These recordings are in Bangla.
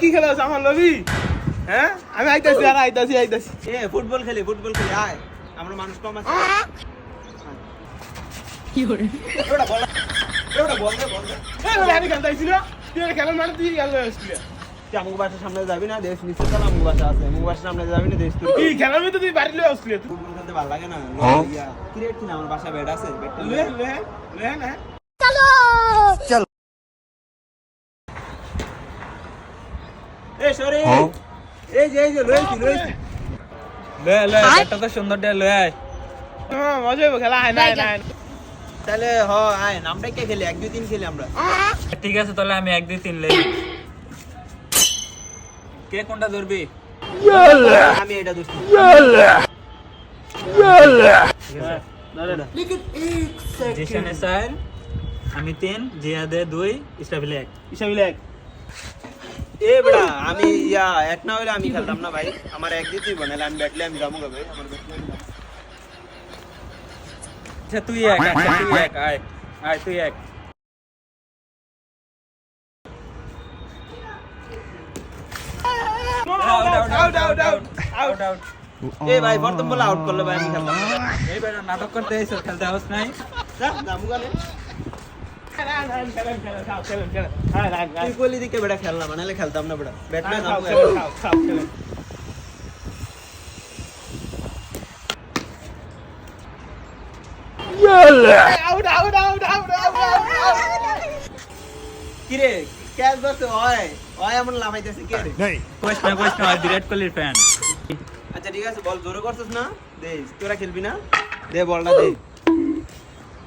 কি খেলা আছে আমার লবি? হ্যাঁ আমি আইতাছি আর আইতাছি। এ ফুটবল খেলি আয়, আমরা মানুষ কম আছে। কি করে ওটা বল দে। এই বলে আমি খেলতাইছিল, তুই খেলার মানে তুই গেল আসছিস। তুই আমগো বাসার সামনে যাবি না, দেশ নিচে চল, আমগো বাসা আছে, আমগো বাসার সামনে যাবি না, দেশ তুই কি খেলার মধ্যে তুই বাড়ি লয়ে আসছিস? ফুটবল খেলতে ভালো লাগে না? ইয়া ক্রিকেট কিনা, আমার বাসা ব্যাট আছে, ব্যাটটা লে না। এ সরি, এই যে লইছি লে ব্যাটটা তো সুন্দর দিয়ে লয়ে আয়। হ্যাঁ মজা হবে খেলা। আয় না। তাহলে আয়, নামটা কে খেলি, 1-2-3 খেলি আমরা। ঠিক আছে তাহলে আমি 1 2 3 লে। কে কোনটা ধরবি? আমি এটা দোস্ত। জিশানে 4, আমি 3, জিয়াদে 2, ইসরাফিল 1। ইসামিলে এ বড়া, আমি এক না হইলে আমি খেলতাম না ভাই, আমার 1 তুই বানাইলে আমি ব্যাটলে আমি যাবো ভাই, আমার ব্যাটলে আমি যাবো। আচ্ছা তুই এক, আয় তুই এক। আউট। এ ভাই প্রথম বলে আউট করলে ভাই, আমি খেলতাম না। এই বেটা নাটক করতে এসে খেলতে হাউস নাই। যাবো গালে। খেলেন। তুই কইলি দিকে বেটা খেললাম, নাহলে খেলতাম না বেটা, ব্যাটলে যাবো। খেলেন। আউট। কি রে, ক্যাচ ধরতে হয় এমন লাফাইতেছে কে রে? কোচ না বিরাট কোহলির ফ্যান। আচ্ছা ঠিক আছে, বল জোরে করছিস না, দে, তোরা খেলবি না, দে বলটা দে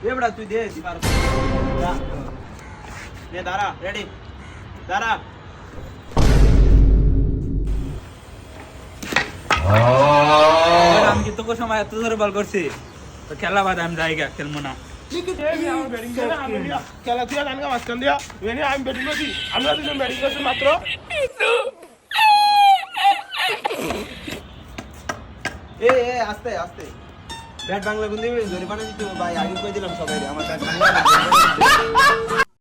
বেটা, তুই দে, তুই পারবি। দে, দাঁড়া, রেডি, দাঁড়া। আমি কি তোকে সময় এত ধরে বল করছি? তো খেলা বাদ, আমি জায়গা খেলবো না। খেলা তুই গান মাঝখান দিয়া আমি ব্যাটিং করছি, আমরা দুজন ব্যাটিং করছি মাত্র। এ আস্তে ব্যাট বাংলা গুন্দি জরিমানা দিতে ভাই, আগে কই দিলাম সবাই, আমার ব্যাট বাংলা